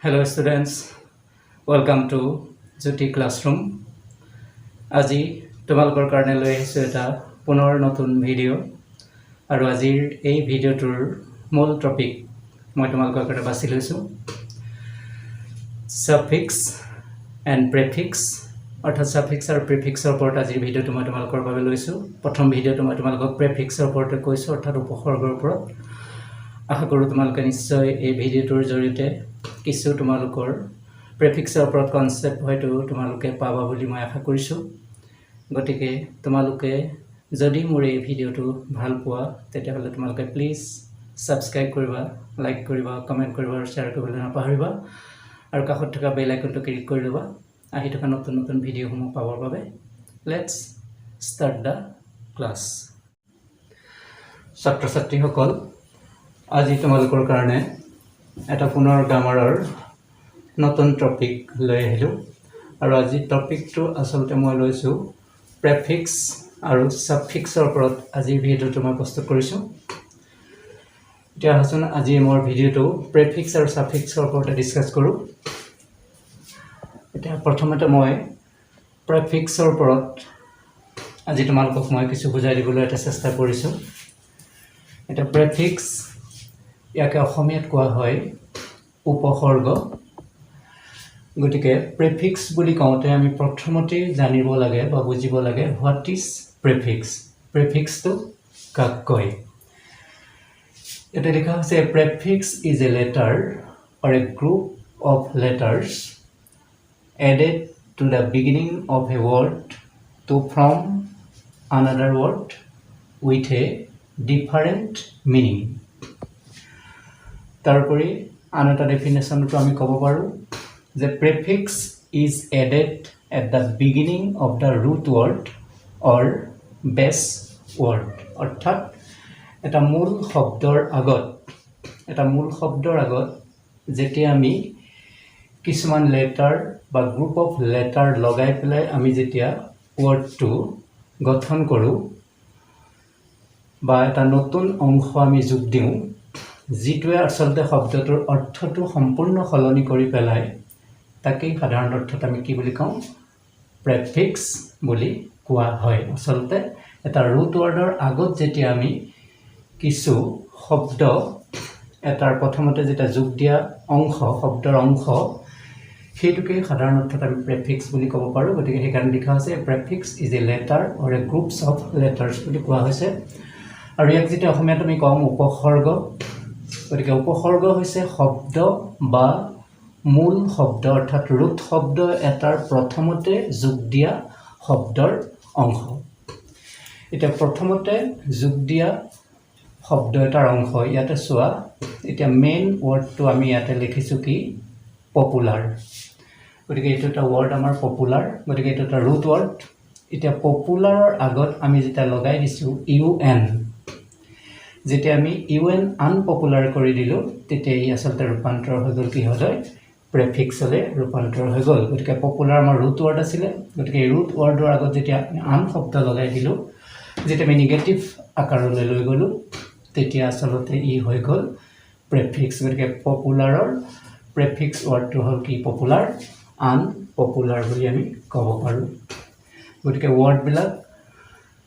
Hello students, welcome to Jyoti Classroom. আজি তোমালোকৰ কাৰণে লৈ আহিছো এটা পুনৰ নতুন ভিডিঅ' আৰু আজিৰ এই ভিডিঅ'টোৰ মূল টপিক মই তোমালোকৰ কাৰণে বাছি লৈছো suffix and prefix অৰ্থাৎ suffix আৰু prefixৰ ওপৰত আজিৰ ভিডিঅ'টো মই তোমালোকৰ বাবে লৈছো প্ৰথম ভিডিঅ'টো মই তোমালোকক prefixৰ ওপৰত কৈছো অৰ্থাৎ উপসৰ্গৰ ওপৰত আশা কৰো তোমালোকে নিশ্চয় এই ভিডিঅ'টোৰ জৰিয়তে কিছু তোমালোকৰ প্ৰেফিক্সৰ ওপৰত কনসেপ্ট হয়তো তোমালোকে পাবা বুলি মই আশা কৰিছো গতিকে তোমালোকে যদি মোৰ এই ভিডিঅ'টো ভাল পোৱা তেতিয়াহ'লে তোমালোকে প্লিজ সাবস্ক্ৰাইব কৰিবা লাইক কৰিবা কমেন্ট কৰিবা আৰু শেয়াৰ কৰিবলৈ নাপাহৰিবা আৰু কাষত থকা বেল আইকনটো ক্লিক কৰি ল'বা আহি থকা নতুন নতুন ভিডিঅ'সমূহ পাবৰ বাবে লেটস ষ্টাৰ্ট দা ক্লাছ ছাত্ৰ ছাত্ৰীসকল আজি তোমালোকৰ কাৰণে এটা পুনৰ গ্ৰামাৰৰ নতুন টপিক লৈ আহিলো আৰু আজি টপিকটো আসলতে মই লৈছো প্ৰেফিক্স আৰু সাফিক্সৰ ওপৰত আজি ভিডিঅ'টো মই প্ৰস্তুত কৰিছো এতিয়া হাসন আজি মোৰ ভিডিঅ'টো প্ৰেফিক্স আৰু সাফিক্সৰ ওপৰত ডিসকাস কৰো এতিয়া প্ৰথমতে মই প্ৰেফিক্সৰ ওপৰত আজি তোমালোকক মই কিছু বুজাই দিবলৈ এটা চেষ্টা কৰিছো এটা প্ৰেফিক্স ইয়াকে অসমীয়াত কোৱা হয় উপসৰ্গ গতিকে প্ৰেফিক্স বুলি কওঁতে আমি প্ৰথমতে জানিব লাগে বা বুজিব লাগে হোৱাট ইজ প্ৰেফিক্স প্ৰেফিক্সটো কাক কয় এটা লেখা আছে prefix is a letter or a group of letters added to the beginning of a word to form another word with a different meaning তারপরে আনটা ডেফিনেশনটো আমি কব পাৰো যে prefix is added at the beginning of the root word or base word অর্থাৎ এটা মূল শব্দৰ আগত যেতিয়া আমি কিছুমান লেটাৰ বা গ্ৰুপ অফ লেটাৰ লগাই পেলাই আমি যেতিয়া ওয়াৰ্ডটো গঠন কৰো বা এটা নতুন অংশ আমি যোগ দিও যিটোৱে আসলতে শব্দটোৰ অৰ্থটো সম্পূৰ্ণ সলনি কৰি পেলাই তাকে সাধাৰণ অৰ্থত আমি কি বুলি কওঁ প্ৰেফিক্স বুলি কোৱা হয় আসলতে এটা ৰুট ওয়াৰ্ডৰ আগত যেতিয়া আমি কিছু শব্দ এটাৰ প্ৰথমতে যেটা যোগ দিয়া অংশ শব্দৰ অংশ সেইটোকে সাধাৰণ অৰ্থত আমি প্ৰেফিক্স বুলি ক'ব পাৰো গতিকে এই কাৰণ লিখা আছে prefix is a letter or a groups of letters বুলি কোৱা হৈছে আৰু ইয়াক যেটা অসমীয়াত আমি কওঁ উপসৰ্গ গতিকে উপসৰ্গ হৈছে শব্দ বা মূল শব্দ অৰ্থাৎ ৰুট শব্দ এটাৰ প্ৰথমতে যোগ দিয়া শব্দৰ অংশ এটা প্ৰথমতে যোগ দিয়া শব্দ এটাৰ অংশ ইয়াতে সোৱা এটা মেইন ওয়াৰ্ডটো আমি ইয়াতে লিখিছো কি পপুলাৰ গতিকে এটা ওয়াৰ্ড আমাৰ পপুলাৰ গতিকে এটা ৰুট ওয়াৰ্ড এটা পপুলাৰৰ আগত আমি যেটা লগাই দিছো un যেতিয়া আমি un আনপপুলাৰ কৰি দিলো তেতিয়া ই আসলতে ৰূপান্তৰ হৈ গল কি হয় প্ৰেফিক্সলে ৰূপান্তৰ হৈ গল গতিকে পপুলাৰ আমাৰ ৰুট ওয়াৰ্ড আছিল গতিকে ৰুট ওয়াৰ্ডৰ আগত যেতিয়া আন শব্দ লগাই দিলো যেতিয়া আমি নেগেটিভ আকাৰলৈ লৈ গলো তেতিয়া আসলতে ই হৈ গল প্ৰেফিক্স গতিকে পপুলাৰৰ প্ৰেফিক্স ওয়াৰ্ডটো হল কি পপুলাৰ আনপপুলাৰ বুলি আমি ক'ব পাৰো গতিকে ওয়াৰ্ড বিলাক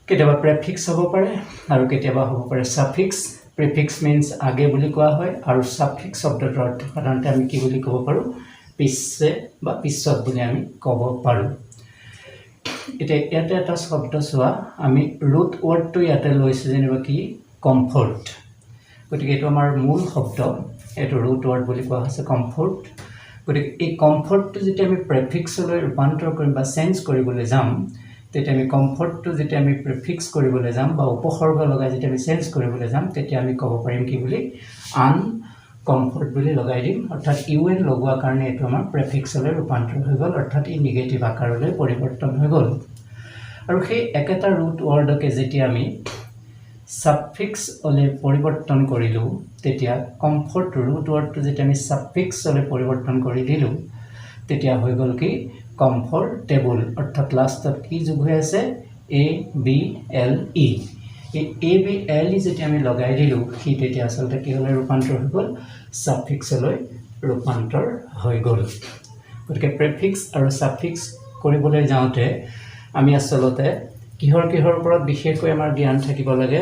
কেতিয়াবা প্ৰেফিক্স হ'ব পাৰে আৰু কেতিয়াবা হ'ব পাৰে সাফিক্স প্ৰিফিক্স মিন্স আগে বুলি কোৱা হয় আৰু সাফিক্স শব্দটোৰ অৰ্থ সাধাৰণতে আমি কি বুলি ক'ব পাৰো পিছে বা পিছত বুলি আমি ক'ব পাৰো এটা এটা শব্দ সোৱা আমি ৰুট ওয়াৰ্ডটো ইয়াতে লৈছো যেনিবা কি কমফৰ্ট গতিকে এটো আমাৰ মূল শব্দ এটো ৰুট ওয়াৰ্ড বুলি কোৱা হৈছে কমফৰ্ট গতিকে এই কমফৰ্টটো যেতিয়া আমি প্ৰেফিক্সলৈ ৰূপান্তৰ কৰিম বা চেঞ্জ কৰিবলৈ যাম তেতিয়া আমি কমফৰ্টটো যেতিয়া আমি প্ৰিফিক্স কৰিবলৈ যাম বা উপসৰ্গ লগাই যেতিয়া আমি চেঞ্জ কৰিবলৈ যাম তেতিয়া আমি ক'ব পাৰিম কি বুলি আন কমফৰ্ট বুলি লগাই দিম অৰ্থাৎ un লগোৱা কাৰণে এটো আমাৰ প্ৰিফিক্সলৈ ৰূপান্তৰ হৈ গল অৰ্থাৎ ই নেগেটিভ আকাৰলৈ পৰিৱৰ্তন হৈ গল আৰু সেই একেটা ৰুট ওয়াৰ্ডকে যেতিয়া আমি সাফিক্স অলে পৰিৱৰ্তন কৰিলো তেতিয়া কমফৰ্ট ৰুট ওয়াৰ্ডটো যেতিয়া আমি সাফিক্স অলে পৰিৱৰ্তন কৰি দিলো তেতিয়া হৈ গল কি কমফৰ্টেবল অৰ্থাৎ লাষ্টত কি যোগ হৈ আছে a b l e এই a b l e যেতিয়া আমি লগাই দিলো কি তেতিয়া আসলতে কি হলে ৰূপান্তৰ হৈ গল সাফিক্সলৈ ৰূপান্তৰ হৈ গ'ল গতিকে প্ৰেফিক্স আৰু সাফিক্স কৰিবলৈ যাওঁতে আমি আচলতে কিহৰ ওপৰত বিশেষকৈ আমাৰ জ্ঞান থাকিব লাগে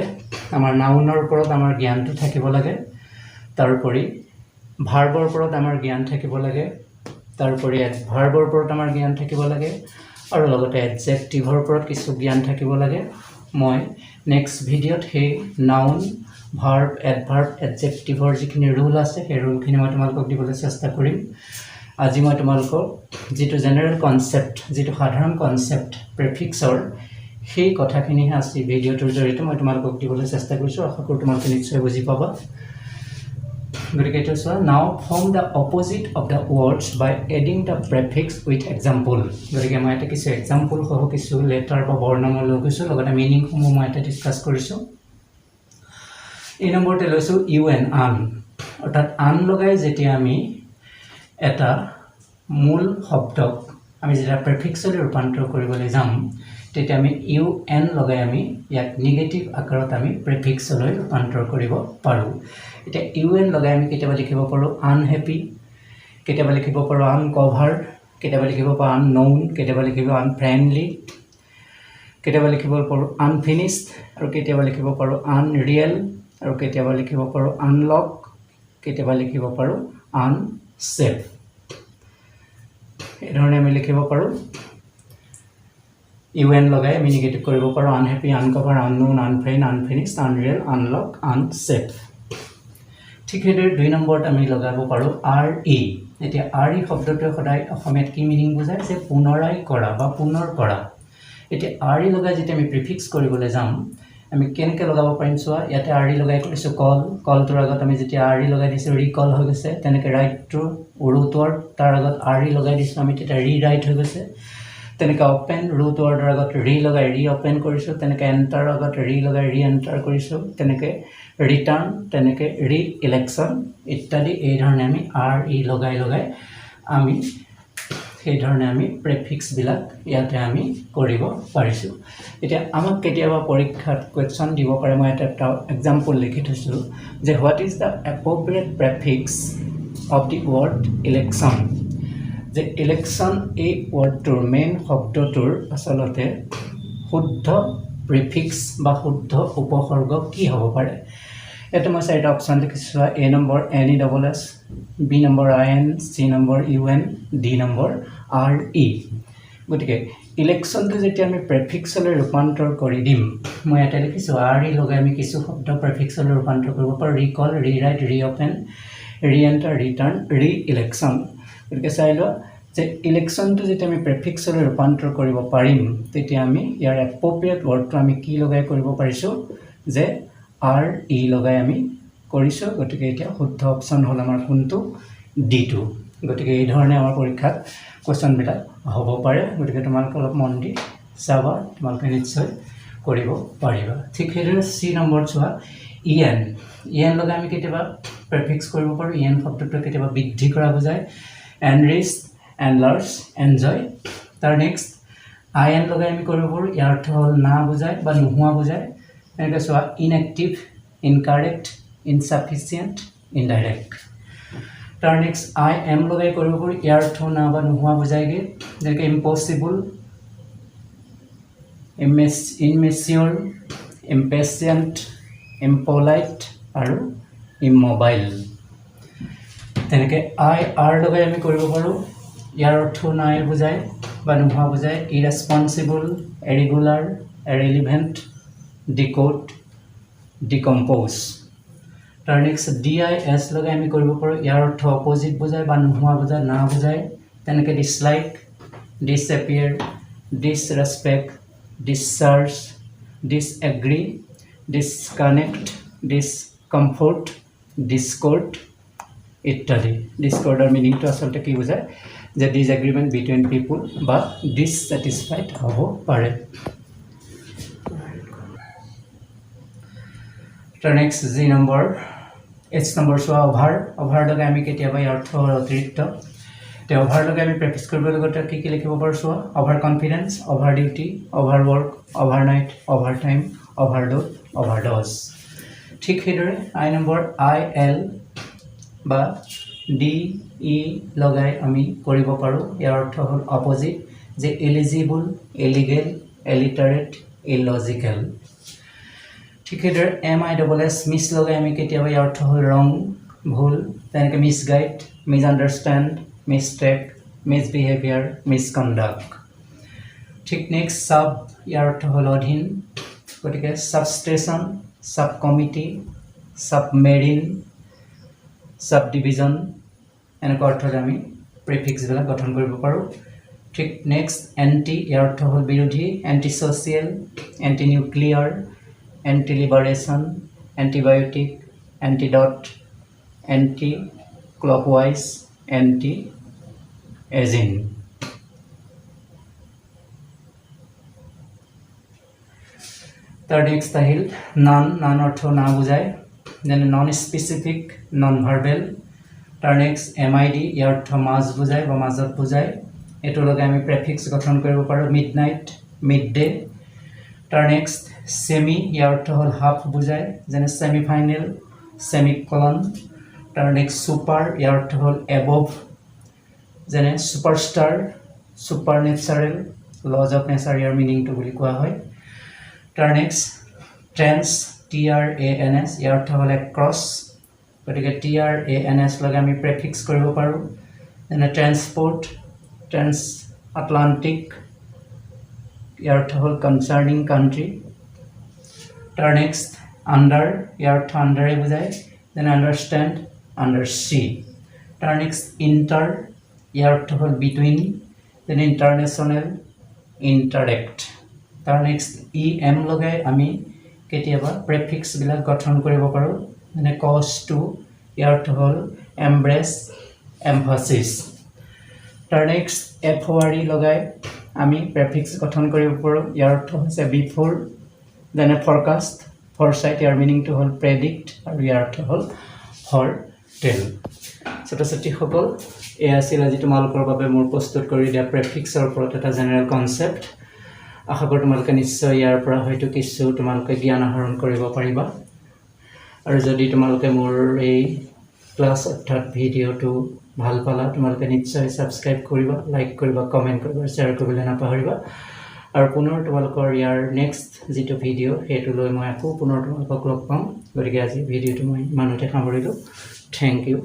আমাৰ নাউনৰ ওপৰত আমাৰ জ্ঞানটো থাকিব লাগে তাৰোপৰি ভাৰ্বৰ ওপৰত আমাৰ জ্ঞান থাকিব লাগে তাৰোপৰি এডভাৰ্বৰ ওপৰত আমাৰ জ্ঞান থাকিব লাগে আৰু লগতে এডজেক্টিভৰ ওপৰত কিছু জ্ঞান থাকিব লাগে মই নেক্সট ভিডিঅ'ত সেই নাউন ভাৰ্ব এডভাৰ্ব এডজেক্টিভৰ যিখিনি ৰুল আছে সেই ৰুলখিনি মই তোমালোকক দিবলৈ চেষ্টা কৰিম আজি মই তোমালোকক যিটো জেনেৰেল কনসেপ্ট যিটো সাধাৰণ কনসেপ্ট প্ৰেফিক্সৰ সেই কথাখিনি আজি ভিডিঅ'টোৰ জৰিয়তে মই তোমালোকক দিবলৈ চেষ্টা কৰিছোঁ আশা কৰোঁ তোমালোকে নিশ্চয় বুজি পাবা গতিকে এইটো চোৱা now form the opposite of the words by adding the prefix with example গতিকে মই এটা কিছু এক্সাম্পল সহ কিছু লেটাৰ বা বৰ্ণমালা লৈ গৈছোঁ লগতে মিনিংসমূহ মই এটা ডিছকাছ কৰিছোঁ এই নম্বৰতে লৈছোঁ ইউ এন আন অৰ্থাৎ আন লগাই যেতিয়া আমি এটা মূল শব্দক আমি যেতিয়া প্ৰেফিক্সলৈ ৰূপান্তৰ কৰিবলৈ যাম তেতিয়া আমি ইউ এন লগাই আমি ইয়াক নিগেটিভ আকাৰত আমি প্ৰেফিক্সলৈ ৰূপান্তৰ কৰিব পাৰোঁ এতিয়া ইউ এন লগাই আমি কেতিয়াবা লিখিব পাৰোঁ আনহেপি কেতিয়াবা লিখিব পাৰোঁ আনকভাৰ্ড কেতিয়াবা লিখিব পাৰোঁ আননোন কেতিয়াবা লিখিব আনফ্ৰেণ্ডলি কেতিয়াবা লিখিব পাৰোঁ আনফিনিছড আৰু কেতিয়াবা লিখিব পাৰোঁ আনৰিয়েল আৰু কেতিয়াবা লিখিব পাৰোঁ আনলক কেতিয়াবা লিখিব পাৰোঁ আনছেফ এই ধৰণে আমি লিখিব পাৰোঁ ইউ এন লগাই আমি নিগেটিভ কৰিব পাৰোঁ unhappy uncover unknown unfriend unfinished unreal unlock unsafe ঠিক সেইদৰে 2 নম্বৰত আমি লগাব পাৰোঁ আৰ ই এতিয়া আৰ ই শব্দটোৱে সদায় অসমীয়াত কি মিনিং বুজায় যে পুনৰাই কৰা বা পুনৰ কৰা এতিয়া আৰ ই লগাই যেতিয়া আমি প্ৰিফিক্স কৰিবলৈ যাম আমি কেনেকৈ লগাব পাৰিম চোৱা ইয়াতে আৰ ই লগাই কৰিছোঁ কলটোৰ আগত আমি যেতিয়া আৰ ই লগাই দিছোঁ ৰিকল হৈ গৈছে তেনেকৈ ৰাইটটো ৰুট ৱৰ্ড তাৰ আগত আৰ ই লগাই দিছোঁ আমি তেতিয়া ৰাইট হৈ গৈছে তেনেকৈ অপেন ৰুট ৱৰ্ডৰ আগত লগাই অপেন কৰিছোঁ তেনেকৈ এণ্টাৰ আগত লগাই এণ্টাৰ কৰিছোঁ তেনেকৈ ৰিটাৰ্ণ তেনেকৈ ইলেকশ্যন ইত্যাদি এই ধৰণে আমি আৰ ই লগাই আমি সেই ধৰণে আমি প্ৰেফিক্সবিলাক ইয়াতে আমি কৰিব পাৰিছোঁ এতিয়া আমাক কেতিয়াবা পৰীক্ষাত কুৱেশ্যন দিব পাৰে মই এটা এক্সাম্পল লিখি থৈছোঁ যে what is the appropriate prefix of the word election যে ইলেকশ্যন এই ৱৰ্ডটোৰ মেইন শব্দটোৰ আচলতে শুদ্ধ প্ৰিফিক্স বা শুদ্ধ উপসৰ্গ কি হ'ব পাৰে এটা মই 4টা অপশ্যন লিখিছোঁ A number N E double S B number I N C number U N D number R E গতিকে ইলেকশ্যনটো যেতিয়া আমি প্ৰেফিক্সলৈ ৰূপান্তৰ কৰি দিম মই ইয়াতে লিখিছোঁ আৰ ই লগাই আমি কিছু শব্দ প্ৰেফিক্সলৈ ৰূপান্তৰ কৰিব পাৰোঁ recall rewrite reopen ৰিএণ্টাৰ return election গতিকে চাই লোৱা যে ইলেকশ্যনটো যেতিয়া আমি প্ৰেফিক্সলৈ ৰূপান্তৰ কৰিব পাৰিম তেতিয়া আমি ইয়াৰ এপ্ৰপ্ৰিয়েট ৱৰ্ডটো আমি কি লগাই কৰিব পাৰিছোঁ যে আৰ ই লগাই আমি কৰিছোঁ গতিকে এতিয়া শুদ্ধ অপশ্যন হ'ল আমাৰ কোনটো ডিটো গতিকে এই ধৰণে আমাৰ পৰীক্ষাত কুৱেশ্যনবিলাক হ'ব পাৰে গতিকে তোমালোকে অলপ মন দি চাবা তোমালোকে নিশ্চয় কৰিব পাৰিবা ঠিক সেইদৰে চি নম্বৰত চোৱা ই এন লগাই আমি কেতিয়াবা প্ৰেফিক্স কৰিব পাৰোঁ ই এন শব্দটো কেতিয়াবা বৃদ্ধি কৰা বুজায় এনৰিচ এনলাৰ্জ এনজয় তাৰ নেক্সট আই এন লগাই আমি কৰিব পাৰোঁ ইয়াৰ অৰ্থ হ'ল না বুজায় বা নোহোৱা বুজায় এনেকৈ চোৱা ইনএক্টিভ ইনকাৰেক্ট ইনচাফিচিয়েণ্ট ইনডাইৰেক্ট তাৰ নেক্সট আই এম লগাই কৰিব পাৰোঁ ইয়াৰ অৰ্থ না বা নোহোৱা বুজায়গৈ যেনেকৈ ইম্পচিবল ইনমেচিয়ৰ ইম্পেচিয়েণ্ট ইম্পলাইট আৰু ইমম'বাইল তেনেকৈ আই আৰ লগাই আমি কৰিব পাৰোঁ ইয়াৰ অৰ্থ নাই বুজায় বা নোহোৱা বুজায় ইৰেছপনচিবল এৰেগুলাৰ এৰেলিভেণ্ট ডিক'ড ডিকম্প'জ তাৰ নেক্সট ডি আই এছ লগাই আমি কৰিব পাৰোঁ ইয়াৰ অৰ্থ অপজিট বুজায় বা নোহোৱা বুজায় না বুজায় তেনেকৈ ডিছলাইক ডিছএপিয়াৰ ডিছৰেছপেক্ট ডিছচাৰ্জ ডিছএগ্ৰী ডিছকানেক্ট ডিছকমফৰ্ট ডিছকৰ্ড ইত্যাদি ডিছকৰ্ডৰ মিনিংটো আচলতে কি বুজায় যে ডিছএগ্ৰিমেণ্ট বিটুইন পিপুল বা ডিছছেটিছফাইড হ'ব পাৰে তাৰ next G number H number চোৱা অভাৰ লগাই আমি কেতিয়াবা ইয়াৰ অৰ্থ অতিৰিক্ত এতিয়া অভাৰ লগাই আমি প্ৰেক্টিছ কৰিব লগতে কি লিখিব পাৰোঁ চোৱা over confidence over duty over work over night over time overload overdose ঠিক সেইদৰে আই নম্বৰ আই এল বা ডি ই লগাই আমি কৰিব পাৰোঁ ইয়াৰ অৰ্থ হ'ল অপজিট যে এলিজিবল ইলিগেল ইলিটাৰেট ইলজিকেল ঠিক সেইদৰে MISS মিছ লগাই আমি কেতিয়াবা ইয়াৰ অৰ্থ হ'ল ৰং ভুল তেনেকৈ মিছগাইড মিছআণ্ডাৰষ্টেণ্ড মিছটেক মিছবিহেভিয়াৰ মিছকণ্ডাক্ট ঠিক নেক্সট সাব ইয়াৰ অৰ্থ হ'ল অধীন গতিকে সাবষ্টেচন সাব কমিটি সাবমেৰিন সাব ডিভিজন এনেকুৱা অৰ্থত আমি প্ৰিফিক্সবিলাক গঠন কৰিব পাৰোঁ ঠিক নেক্সট এণ্টি ইয়াৰ অৰ্থ হ'ল বিৰোধী anti social anti nuclear anti liberation antibiotic antidote anti clockwise anti ageing তাৰ নেক্সট আহিল নান অৰ্থ না বুজায় যেনে নন স্পেচিফিক নন ভাৰ্বেল তাৰ নেক্সট MID ইয়াৰ অৰ্থ মাজ বুজায় বা মাজত বুজায় এইটোৰ লগে আমি প্ৰেফিক্স গঠন কৰিব পাৰোঁ মিডনাইট মিডডে তাৰ নেক্সট সেমি ইয়াৰ অৰ্থ হ'ল হাফ বুজায় যেনে ছেমিফাইনেল ছেমিকলন তাৰ নেক্সট ছুপাৰ ইয়াৰ অৰ্থ হ'ল এবভ যেনে superstar super natural laws of nature ইয়াৰ মিনিংটো বুলি কোৱা হয় তাৰ নেক্সট ট্ৰেন্স TRANS ইয়াৰ অৰ্থ হ'ল ক্ৰছ গতিকে TRANS লগে আমি প্ৰেফিক্স কৰিব পাৰোঁ যেনে ট্ৰেন্সপৰ্ট ট্ৰেন্স আটলান্টিক ইয়াৰ অৰ্থ হ'ল কনচাৰ্নিং কাণ্ট্ৰি তাৰ নেক্সট আণ্ডাৰ ইয়াৰ অৰ্থ আণ্ডাৰে বুজায় যেনে আণ্ডাৰষ্টেণ্ড আণ্ডাৰ চি তাৰ নেক্সট ইণ্টাৰ ইয়াৰ অৰ্থ হ'ল বিটুইন যেনে ইণ্টাৰনেশ্যনেল ইণ্টাৰেক্ট তাৰ নেক্সট EM লগাই আমি কেতিয়াবা প্ৰেফিক্সবিলাক গঠন কৰিব পাৰোঁ যেনে কজ টু ইয়াৰ অৰ্থ হ'ল এম্ব্ৰেছ এম্ফাচিছ তাৰ নেক্সট FORE লগাই আমি প্ৰেফিক্স গঠন কৰিব পাৰোঁ ইয়াৰ অৰ্থ হৈছে বিফোৰ যেনে ফৰকাষ্ট ফৰচাইট ইয়াৰ মিনিংটো হ'ল প্ৰেডিক্ট আৰু ইয়াৰ অৰ্থ হ'ল ফৰটেল ছাত্ৰ ছাত্ৰীসকল এয়া আছিল আজি তোমালোকৰ বাবে মোৰ প্ৰস্তুত কৰি দিয়া প্ৰেফিক্সৰ ওপৰত এটা জেনেৰেল কনচেপ্ট আশা কৰোঁ তোমালোকে নিশ্চয় ইয়াৰ পৰা হয়তো কিছু তোমালোকে জ্ঞান আহৰণ কৰিব পাৰিবা আৰু যদি তোমালোকে মোৰ এই ক্লাছ অৰ্থাৎ ভিডিঅ'টো ভাল পালা তোমালোকে নিশ্চয় ছাবস্ক্ৰাইব কৰিবা লাইক কৰিবা কমেণ্ট কৰিবা শ্বেয়াৰ কৰিবলৈ নাপাহৰিবা আৰু পুনৰ তোমালোকৰ ইয়াৰ নেক্সট যিটো ভিডিঅ' সেইটো লৈ মই আকৌ পুনৰ তোমালোকক লগ পাম গতিকে আজি ভিডিঅ'টো মই ইমানতে সামৰিলোঁ থেংক ইউ